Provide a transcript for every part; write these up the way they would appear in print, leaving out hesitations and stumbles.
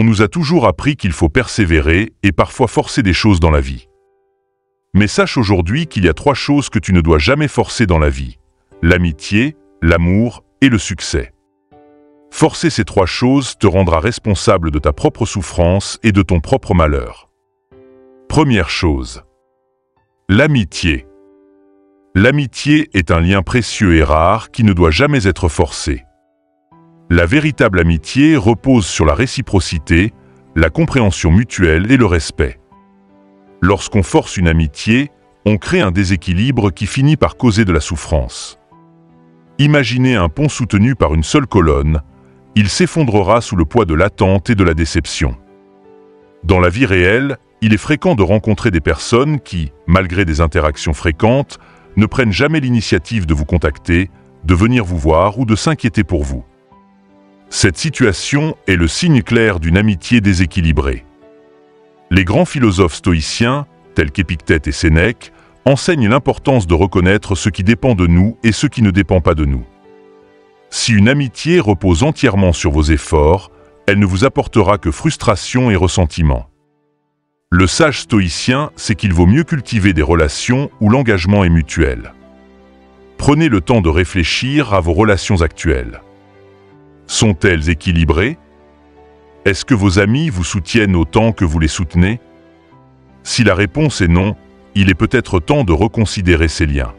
On nous a toujours appris qu'il faut persévérer et parfois forcer des choses dans la vie. Mais sache aujourd'hui qu'il y a 3 choses que tu ne dois jamais forcer dans la vie: l'amitié, l'amour et le succès. Forcer ces 3 choses te rendra responsable de ta propre souffrance et de ton propre malheur. Première chose. L'amitié. L'amitié est un lien précieux et rare qui ne doit jamais être forcé. La véritable amitié repose sur la réciprocité, la compréhension mutuelle et le respect. Lorsqu'on force une amitié, on crée un déséquilibre qui finit par causer de la souffrance. Imaginez un pont soutenu par une seule colonne, il s'effondrera sous le poids de l'attente et de la déception. Dans la vie réelle, il est fréquent de rencontrer des personnes qui, malgré des interactions fréquentes, ne prennent jamais l'initiative de vous contacter, de venir vous voir ou de s'inquiéter pour vous. Cette situation est le signe clair d'une amitié déséquilibrée. Les grands philosophes stoïciens, tels qu'Épictète et Sénèque, enseignent l'importance de reconnaître ce qui dépend de nous et ce qui ne dépend pas de nous. Si une amitié repose entièrement sur vos efforts, elle ne vous apportera que frustration et ressentiment. Le sage stoïcien sait qu'il vaut mieux cultiver des relations où l'engagement est mutuel. Prenez le temps de réfléchir à vos relations actuelles. Sont-elles équilibrées? Est-ce que vos amis vous soutiennent autant que vous les soutenez? Si la réponse est non, il est peut-être temps de reconsidérer ces liens.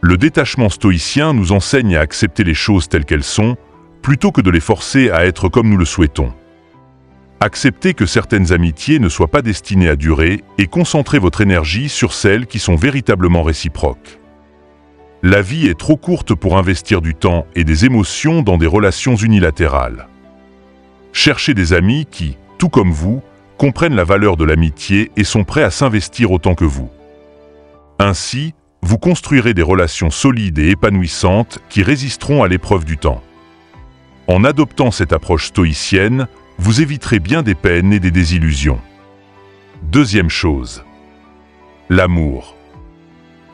Le détachement stoïcien nous enseigne à accepter les choses telles qu'elles sont, plutôt que de les forcer à être comme nous le souhaitons. Acceptez que certaines amitiés ne soient pas destinées à durer et concentrez votre énergie sur celles qui sont véritablement réciproques. La vie est trop courte pour investir du temps et des émotions dans des relations unilatérales. Cherchez des amis qui, tout comme vous, comprennent la valeur de l'amitié et sont prêts à s'investir autant que vous. Ainsi, vous construirez des relations solides et épanouissantes qui résisteront à l'épreuve du temps. En adoptant cette approche stoïcienne, vous éviterez bien des peines et des désillusions. Deuxième chose. L'amour.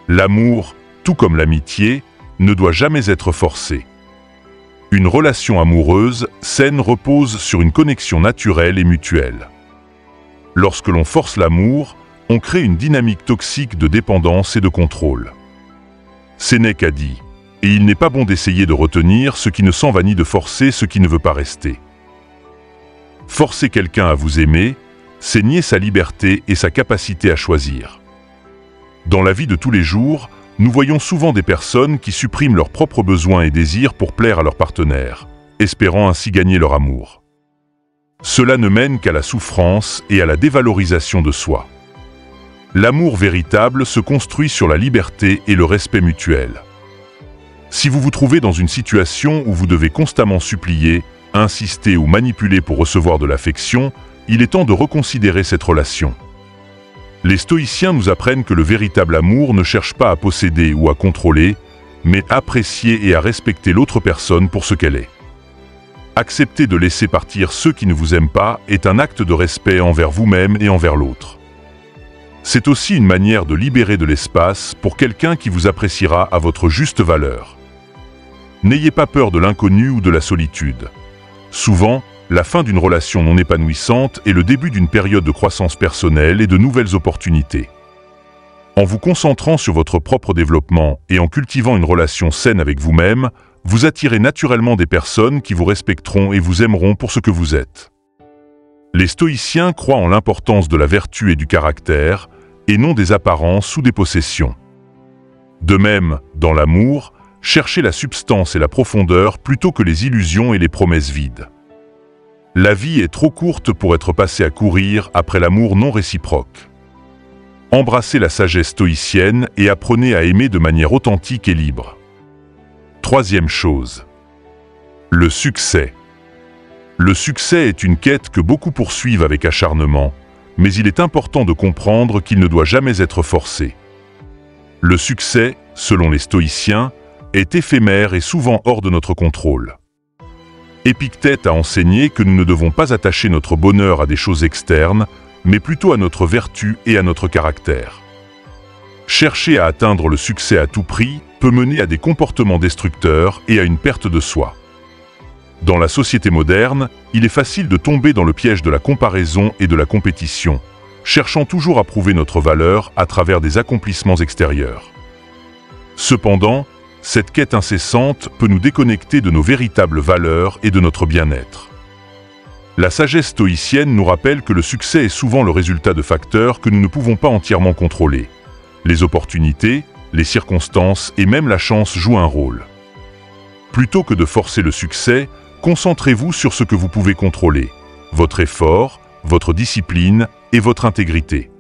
L'amour, tout comme l'amitié, ne doit jamais être forcé. Une relation amoureuse saine repose sur une connexion naturelle et mutuelle. Lorsque l'on force l'amour, on crée une dynamique toxique de dépendance et de contrôle. Sénèque a dit « Et il n'est pas bon d'essayer de retenir ce qui ne s'en va ni de forcer ce qui ne veut pas rester ». Forcer quelqu'un à vous aimer, c'est nier sa liberté et sa capacité à choisir. Dans la vie de tous les jours, nous voyons souvent des personnes qui suppriment leurs propres besoins et désirs pour plaire à leur partenaire, espérant ainsi gagner leur amour. Cela ne mène qu'à la souffrance et à la dévalorisation de soi. L'amour véritable se construit sur la liberté et le respect mutuel. Si vous vous trouvez dans une situation où vous devez constamment supplier, insister ou manipuler pour recevoir de l'affection, il est temps de reconsidérer cette relation. Les stoïciens nous apprennent que le véritable amour ne cherche pas à posséder ou à contrôler, mais à apprécier et à respecter l'autre personne pour ce qu'elle est. Accepter de laisser partir ceux qui ne vous aiment pas est un acte de respect envers vous-même et envers l'autre. C'est aussi une manière de libérer de l'espace pour quelqu'un qui vous appréciera à votre juste valeur. N'ayez pas peur de l'inconnu ou de la solitude. Souvent, la fin d'une relation non épanouissante est le début d'une période de croissance personnelle et de nouvelles opportunités. En vous concentrant sur votre propre développement et en cultivant une relation saine avec vous-même, vous attirez naturellement des personnes qui vous respecteront et vous aimeront pour ce que vous êtes. Les stoïciens croient en l'importance de la vertu et du caractère, et non des apparences ou des possessions. De même, dans l'amour, cherchez la substance et la profondeur plutôt que les illusions et les promesses vides. La vie est trop courte pour être passée à courir après l'amour non réciproque. Embrassez la sagesse stoïcienne et apprenez à aimer de manière authentique et libre. Troisième chose. Le succès. Le succès est une quête que beaucoup poursuivent avec acharnement, mais il est important de comprendre qu'il ne doit jamais être forcé. Le succès, selon les stoïciens, est éphémère et souvent hors de notre contrôle. Épictète a enseigné que nous ne devons pas attacher notre bonheur à des choses externes, mais plutôt à notre vertu et à notre caractère. Chercher à atteindre le succès à tout prix peut mener à des comportements destructeurs et à une perte de soi. Dans la société moderne, il est facile de tomber dans le piège de la comparaison et de la compétition, cherchant toujours à prouver notre valeur à travers des accomplissements extérieurs. Cependant, cette quête incessante peut nous déconnecter de nos véritables valeurs et de notre bien-être. La sagesse stoïcienne nous rappelle que le succès est souvent le résultat de facteurs que nous ne pouvons pas entièrement contrôler. Les opportunités, les circonstances et même la chance jouent un rôle. Plutôt que de forcer le succès, concentrez-vous sur ce que vous pouvez contrôler, votre effort, votre discipline et votre intégrité.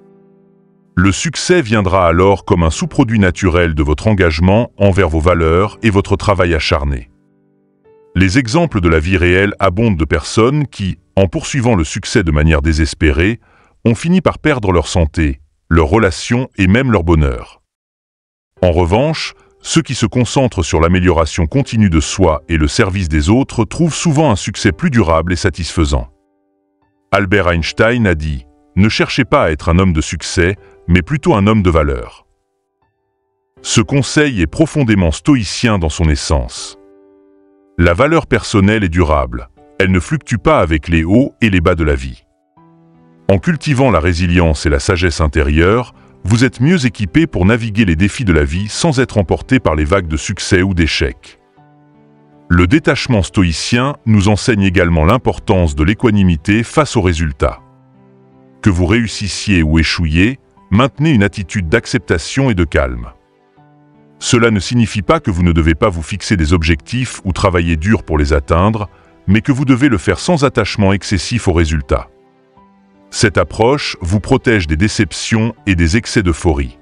Le succès viendra alors comme un sous-produit naturel de votre engagement envers vos valeurs et votre travail acharné. Les exemples de la vie réelle abondent de personnes qui, en poursuivant le succès de manière désespérée, ont fini par perdre leur santé, leurs relations et même leur bonheur. En revanche, ceux qui se concentrent sur l'amélioration continue de soi et le service des autres trouvent souvent un succès plus durable et satisfaisant. Albert Einstein a dit « Ne cherchez pas à être un homme de succès, mais plutôt un homme de valeur ». Ce conseil est profondément stoïcien dans son essence. La valeur personnelle est durable, elle ne fluctue pas avec les hauts et les bas de la vie. En cultivant la résilience et la sagesse intérieure, vous êtes mieux équipé pour naviguer les défis de la vie sans être emporté par les vagues de succès ou d'échecs. Le détachement stoïcien nous enseigne également l'importance de l'équanimité face aux résultats. Que vous réussissiez ou échouiez, maintenez une attitude d'acceptation et de calme. Cela ne signifie pas que vous ne devez pas vous fixer des objectifs ou travailler dur pour les atteindre, mais que vous devez le faire sans attachement excessif aux résultats. Cette approche vous protège des déceptions et des excès d'euphorie.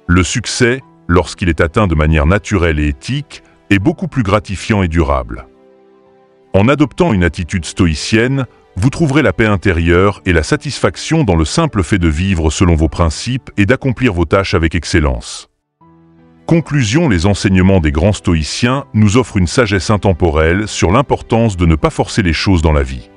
Le succès, lorsqu'il est atteint de manière naturelle et éthique, est beaucoup plus gratifiant et durable. En adoptant une attitude stoïcienne, vous trouverez la paix intérieure et la satisfaction dans le simple fait de vivre selon vos principes et d'accomplir vos tâches avec excellence. Conclusion, les enseignements des grands stoïciens nous offrent une sagesse intemporelle sur l'importance de ne pas forcer les choses dans la vie.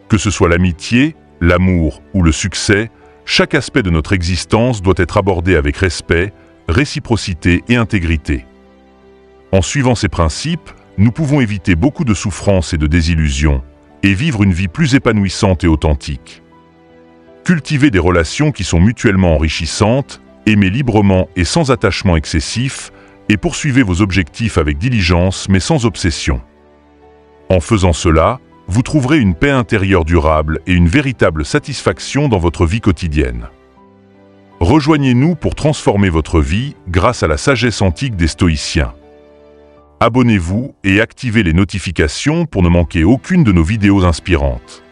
Que ce soit l'amitié, l'amour ou le succès, chaque aspect de notre existence doit être abordé avec respect, réciprocité et intégrité. En suivant ces principes, nous pouvons éviter beaucoup de souffrances et de désillusions, et vivre une vie plus épanouissante et authentique. Cultivez des relations qui sont mutuellement enrichissantes, aimez librement et sans attachement excessif, et poursuivez vos objectifs avec diligence mais sans obsession. En faisant cela, vous trouverez une paix intérieure durable et une véritable satisfaction dans votre vie quotidienne. Rejoignez-nous pour transformer votre vie grâce à la sagesse antique des stoïciens. Abonnez-vous et activez les notifications pour ne manquer aucune de nos vidéos inspirantes.